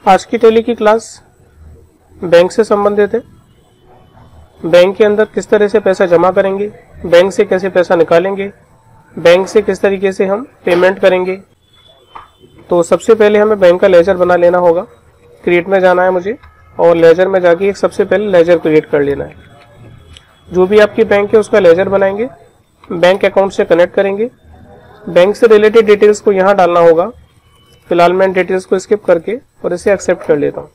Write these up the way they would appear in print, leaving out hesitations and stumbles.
आज की टेली की क्लास बैंक से संबंधित है। बैंक के अंदर किस तरह से पैसा जमा करेंगे, बैंक से कैसे पैसा निकालेंगे, बैंक से किस तरीके से हम पेमेंट करेंगे। तो सबसे पहले हमें बैंक का लेजर बना लेना होगा। क्रिएट में जाना है मुझे और लेजर में जाके एक सबसे पहले लेजर क्रिएट कर लेना है। जो भी आपकी बैंक है उसका लेजर बनाएंगे, बैंक अकाउंट से कनेक्ट करेंगे, बैंक से रिलेटेड डिटेल्स को यहाँ डालना होगा। फिलहाल मैं डिटेल्स को स्किप करके और इसे एक्सेप्ट कर लेता हूँ।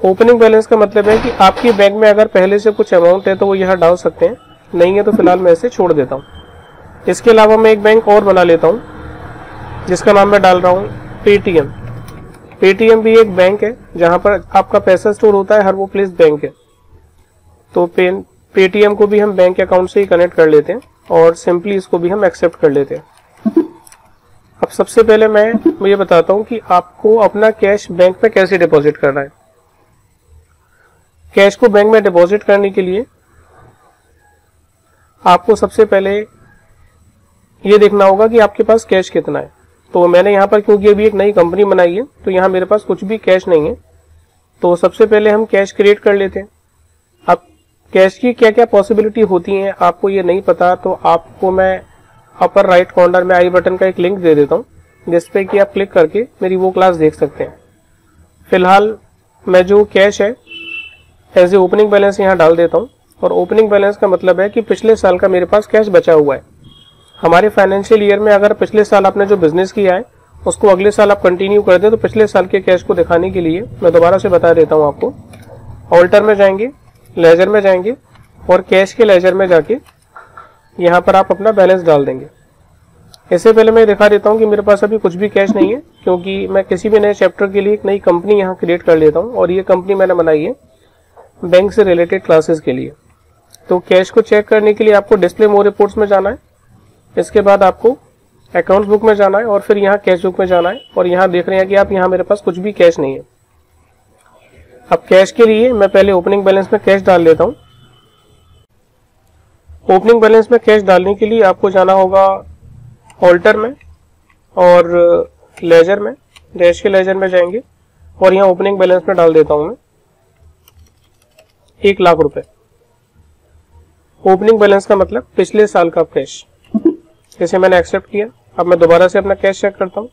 ओपनिंग बैलेंस का मतलब है कि आपकी बैंक में अगर पहले से कुछ अमाउंट है तो वो यहाँ डाल सकते हैं, नहीं है तो फिलहाल मैं इसे छोड़ देता हूँ। इसके अलावा मैं एक बैंक और बना लेता हूँ जिसका नाम मैं डाल रहा हूँ पेटीएम। पेटीएम भी एक बैंक है जहाँ पर आपका पैसा स्टोर होता है, हर वो प्लेस बैंक है। तो पेटीएम को भी हम बैंक अकाउंट से ही कनेक्ट कर लेते हैं और सिंपली इसको भी हम एक्सेप्ट कर लेते हैं। अब सबसे पहले मैं ये बताता हूँ कि आपको अपना कैश बैंक में कैसे डिपॉजिट करना है। कैश को बैंक में डिपॉजिट करने के लिए आपको सबसे पहले ये देखना होगा कि आपके पास कैश कितना है। तो मैंने यहाँ पर, क्योंकि अभी एक नई कंपनी बनाई है तो यहाँ मेरे पास कुछ भी कैश नहीं है, तो सबसे पहले हम कैश क्रिएट कर लेते हैं। अब कैश की क्या क्या पॉसिबिलिटी होती हैं आपको ये नहीं पता, तो आपको मैं अपर राइट कॉर्नर में आई बटन का एक लिंक दे देता हूँ जिसपे कि आप क्लिक करके मेरी वो क्लास देख सकते हैं। फिलहाल मैं जो कैश है एज ए ओपनिंग बैलेंस यहाँ डाल देता हूँ, और ओपनिंग बैलेंस का मतलब है कि पिछले साल का मेरे पास कैश बचा हुआ है। हमारे फाइनेंशियल ईयर में अगर पिछले साल आपने जो बिजनेस किया है उसको अगले साल आप कंटिन्यू कर दे तो पिछले साल के कैश को दिखाने के लिए मैं दोबारा से बता देता हूँ आपको। ऑल्टर में जाएंगे, लेजर में जाएंगे और कैश के लेजर में जाके यहाँ पर आप अपना बैलेंस डाल देंगे। इससे पहले मैं दिखा देता हूँ कि मेरे पास अभी कुछ भी कैश नहीं है, क्योंकि मैं किसी भी नए चैप्टर के लिए एक नई कंपनी यहाँ क्रिएट कर लेता हूँ और ये कंपनी मैंने बनाई है बैंक से रिलेटेड क्लासेस के लिए। तो कैश को चेक करने के लिए आपको डिस्प्ले मोर रिपोर्ट्स में जाना है, इसके बाद आपको अकाउंट्स बुक में जाना है और फिर यहाँ कैश बुक में जाना है। और यहाँ देख रहे हैं कि आप यहाँ मेरे पास कुछ भी कैश नहीं है। अब कैश के लिए मैं पहले ओपनिंग बैलेंस में कैश डाल लेता हूँ। ओपनिंग बैलेंस में कैश डालने के लिए आपको जाना होगा ऑल्टर में और लेजर में, डैश के लेजर में जाएंगे और यहाँ ओपनिंग बैलेंस में डाल देता हूँ मैं 1 लाख रुपए। ओपनिंग बैलेंस का मतलब पिछले साल का कैश। इसे मैंने एक्सेप्ट किया। अब मैं दोबारा से अपना कैश चेक करता हूँ।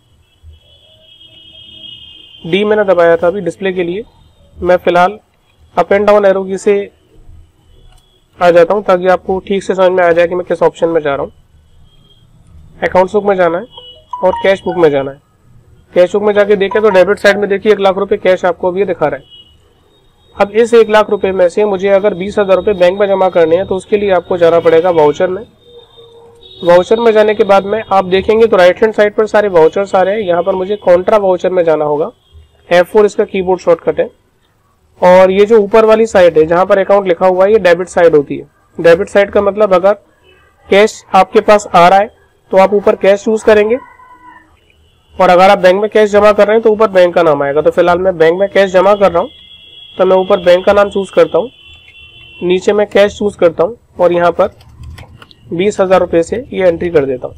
डी मैंने दबाया था अभी डिस्प्ले के लिए। मैं फिलहाल अप एंड डाउन एरो की से आ जाता हूँ ताकि आपको ठीक से समझ में आ जाए कि मैं किस ऑप्शन में जा रहा हूँ। अकाउंट्स बुक में जाना है और कैश बुक में जाना है। कैश बुक में जाके देखें तो डेबिट साइड में देखिए 1 लाख रुपए कैश आपको अभी दिखा रहा है। अब इस 1 लाख रुपए में से मुझे अगर 20,000 रुपए बैंक में जमा करने हैं तो उसके लिए आपको जाना पड़ेगा वाउचर में। वाउचर में जाने के बाद में आप देखेंगे तो राइट हैंड साइड पर सारे वाउचर्स आ रहे हैं। यहाँ पर मुझे कॉन्ट्रा वाउचर में जाना होगा। F4 इसका कीबोर्ड शॉर्टकट है। और ये जो ऊपर वाली साइड है जहां पर अकाउंट लिखा हुआ है ये डेबिट साइड होती है। डेबिट साइड का मतलब अगर कैश आपके पास आ रहा है तो आप ऊपर कैश चूज करेंगे, और अगर आप बैंक में कैश जमा कर रहे हैं तो ऊपर बैंक का नाम आएगा। तो फिलहाल मैं बैंक में कैश जमा कर रहा हूँ तो मैं ऊपर बैंक का नाम चूज करता हूँ, नीचे मैं कैश चूज करता हूँ और यहाँ पर 20,000 रुपए से ये एंट्री कर देता हूँ।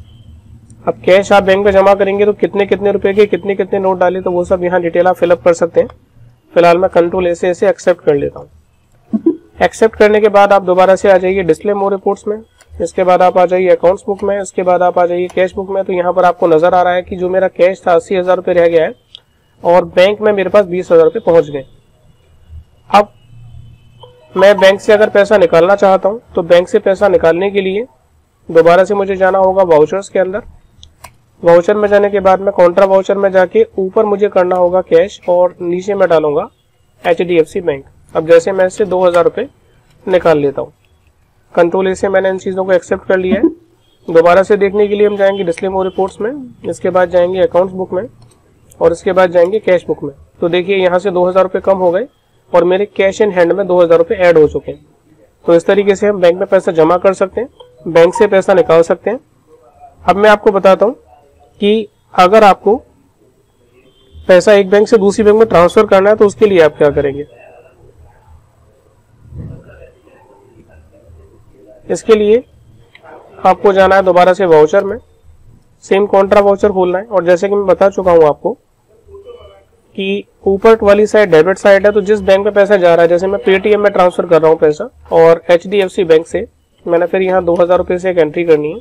अब कैश आप बैंक में जमा करेंगे तो कितने कितने रुपए के कितने कितने नोट डाले तो वो सब यहाँ डिटेल आप फिलअप कर सकते हैं। फिलहाल मैं कंट्रोल ऐसे एक्सेप्ट कर लेता हूँ। एक्सेप्ट करने के बाद आप दोबारा से आ जाइए डिस्प्ले मोर रिपोर्ट्स में, इसके बाद आप आ जाइए अकाउंट्स बुक में, इसके बाद आप आ जाइए कैश बुक में। तो यहाँ पर आपको नजर आ रहा है कि जो मेरा कैश था 80,000 रुपए रह गया है और बैंक में मेरे पास 20,000 रुपए पहुंच गए। अब मैं बैंक से अगर पैसा निकालना चाहता हूँ तो बैंक से पैसा निकालने के लिए दोबारा से मुझे जाना होगा वाउचर्स के अंदर। वाउचर में जाने के बाद में कॉन्ट्रा वाउचर में जाके ऊपर मुझे करना होगा कैश और नीचे मैं डालूंगा HDFC बैंक। अब जैसे मैं इससे 2,000 रुपए निकाल लेता हूँ। कंट्रोल से मैंने इन चीजों को एक्सेप्ट कर लिया है। दोबारा से देखने के लिए हम जाएंगे डिस्प्ले मोर रिपोर्ट्स में, इसके बाद जाएंगे अकाउंट्स बुक में और इसके बाद जाएंगे कैश बुक में। तो देखिए यहाँ से 2,000 रुपए कम हो गए और मेरे कैश इन हैंड में 2,000 रुपए ऐड हो चुके हैं। तो इस तरीके से हम बैंक में पैसा जमा कर सकते हैं, बैंक से पैसा निकाल सकते हैं। अब मैं आपको बताता हूँ कि अगर आपको पैसा एक बैंक से दूसरी बैंक में ट्रांसफर करना है तो उसके लिए आप क्या करेंगे। इसके लिए आपको जाना है दोबारा से वाउचर में, सेम कॉन्ट्रा वाउचर खोलना है और जैसे कि मैं बता चुका हूं आपको कि ऊपर वाली साइड डेबिट साइड है, तो जिस बैंक में पैसा जा रहा है, जैसे मैं पेटीएम में ट्रांसफर कर रहा हूँ पैसा और HDFC बैंक से मैंने फिर यहाँ 2000 रुपये से एक एंट्री करनी है,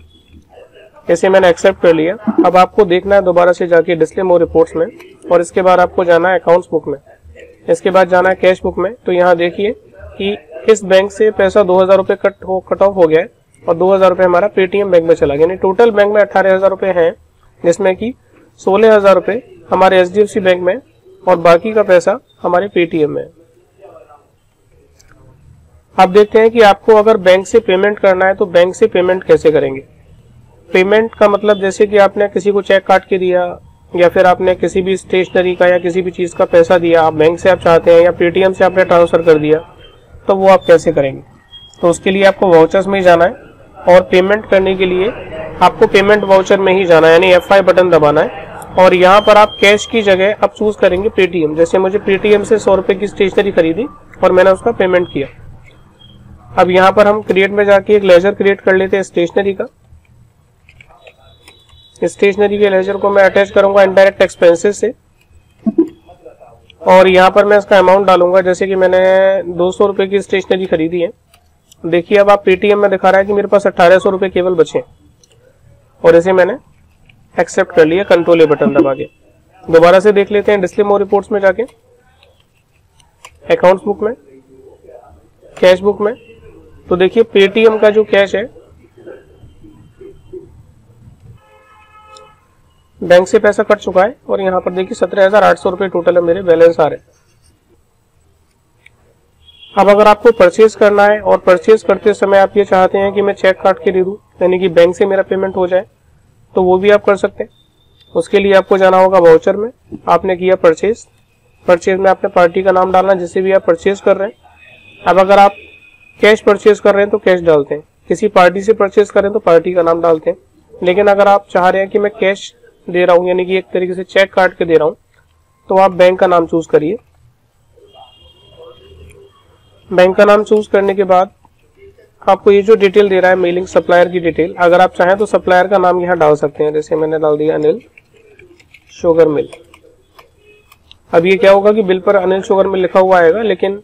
इसे मैंने एक्सेप्ट कर लिया। अब आपको देखना है दोबारा से जाके डिस्प्ले मोर रिपोर्ट्स में, और इसके बाद आपको जाना है अकाउंट्स बुक में, इसके बाद जाना है कैश बुक में। तो यहाँ देखिए कि इस बैंक से पैसा 2000 रुपये कट ऑफ हो गया है और 2000 रुपये हमारा पेटीएम बैंक में चला गया, यानी टोटल बैंक में 18,000 रुपये हैं, जिसमें कि 16,000 रुपये हमारे HDFC बैंक में और बाकी का पैसा हमारे पेटीएम में। अब देखते हैं कि आपको अगर बैंक से पेमेंट करना है तो बैंक से पेमेंट कैसे करेंगे। पेमेंट का मतलब जैसे कि आपने किसी को चेक काट के दिया या फिर आपने किसी भी स्टेशनरी का या किसी भी चीज का पैसा दिया, आप बैंक से आप चाहते हैं या पेटीएम से आपने ट्रांसफर कर दिया, तो वो आप कैसे करेंगे। तो उसके लिए आपको वाउचर्स में ही जाना है और पेमेंट करने के लिए आपको पेमेंट वाउचर में ही जाना है, यानी F5 बटन दबाना है और यहाँ पर आप कैश की जगह आप चूज करेंगे पेटीएम। जैसे मुझे पेटीएम से 100 रुपए की स्टेशनरी खरीदी और मैंने उसका पेमेंट किया। अब यहाँ पर हम क्रिएट में जाके एक लेजर क्रिएट कर लेते हैं स्टेशनरी का। स्टेशनरी के लेजर को मैं अटैच करूंगा इनडायरेक्ट एक्सपेंसेस से और यहाँ पर मैं इसका अमाउंट डालूंगा, जैसे कि मैंने 200 रुपए की स्टेशनरी खरीदी है। देखिए अब आप पेटीएम में दिखा रहा है कि मेरे पास 1800 रुपए केवल बचे और इसे मैंने एक्सेप्ट कर लिया कंट्रोल ए बटन दबा के। दोबारा से देख लेते हैं डिस्प्ले मोर रिपोर्ट्स में जाके, अकाउंट्स बुक में, कैश बुक में। तो देखिए पेटीएम का जो कैश है, बैंक से पैसा कट चुका है और यहाँ पर देखिए 17,800 रुपए टोटल है मेरे बैलेंस आ रहे। अब अगर आपको परचेज करना है और परचेज करते समय आप ये चाहते हैं कि मैं चेक काट के दे दूं, यानी कि बैंक से मेरा पेमेंट हो जाए, तो वो भी आप कर सकते हैं। उसके लिए आपको जाना होगा वाउचर में, आपने किया परचेज, परचेज में आपने पार्टी का नाम डालना जिससे भी आप परचेज कर रहे हैं। अब अगर आप कैश परचेज कर रहे हैं तो कैश डालते हैं, किसी पार्टी से परचेज कर रहे हैं तो पार्टी का नाम डालते हैं। लेकिन अगर आप चाह रहे हैं कि मैं कैश दे रहा हूं, यानी कि एक तरीके से चेक काट के दे रहा हूं, तो आप बैंक का नाम चूज करिए। बैंक का नाम चूज करने के बाद आपको ये जो डिटेल दे रहा है मेलिंग सप्लायर की डिटेल, अगर आप चाहें तो सप्लायर का नाम यहाँ डाल सकते हैं, जैसे मैंने डाल दिया अनिल शुगर मिल। अब ये क्या होगा कि बिल पर अनिल शुगर मिल लिखा हुआ आएगा, लेकिन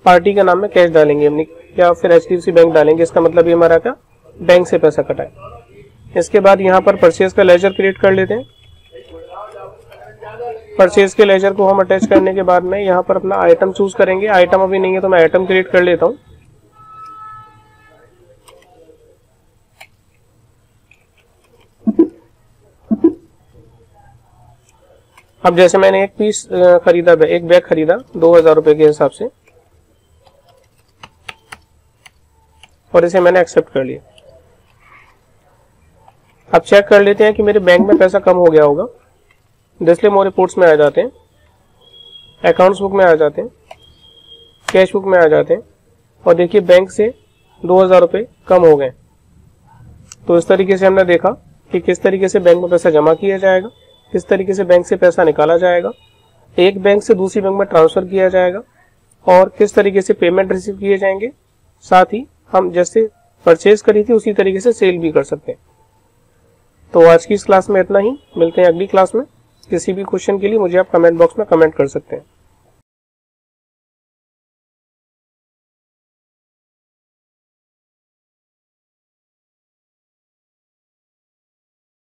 पार्टी का नाम में कैश डालेंगे अपनी या फिर HDFC बैंक डालेंगे, इसका मतलब ये हमारा क्या बैंक से पैसा कटा है। इसके बाद यहाँ पर परचेज का लेजर क्रिएट कर लेते हैं। परचेज के लेजर को हम अटैच करने के बाद में यहाँ पर अपना आइटम चूज करेंगे। आइटम अभी नहीं है तो मैं आइटम क्रिएट कर लेता हूँ। अब जैसे मैंने एक पीस खरीदा, एक बैग खरीदा 2000 रुपए के हिसाब से और इसे मैंने एक्सेप्ट कर लिया। अब चेक कर लेते हैं कि मेरे बैंक में पैसा कम हो गया होगा। डिस्प्ले मोर रिपोर्ट्स में आ जाते हैं, अकाउंट्स बुक में आ जाते हैं, कैश बुक में आ जाते हैं और देखिए बैंक से 2000 रुपये कम हो गए। तो इस तरीके से हमने देखा कि किस तरीके से बैंक में पैसा जमा किया जाएगा, किस तरीके से बैंक से पैसा निकाला जाएगा, एक बैंक से दूसरी बैंक में ट्रांसफर किया जाएगा और किस तरीके से पेमेंट रिसीव किए जाएंगे। साथ ही हम जैसे परचेज करी थी उसी तरीके से सेल भी कर सकते हैं। तो आज की इस क्लास में इतना ही, मिलते हैं अगली क्लास में। किसी भी क्वेश्चन के लिए मुझे आप कमेंट बॉक्स में कमेंट कर सकते हैं।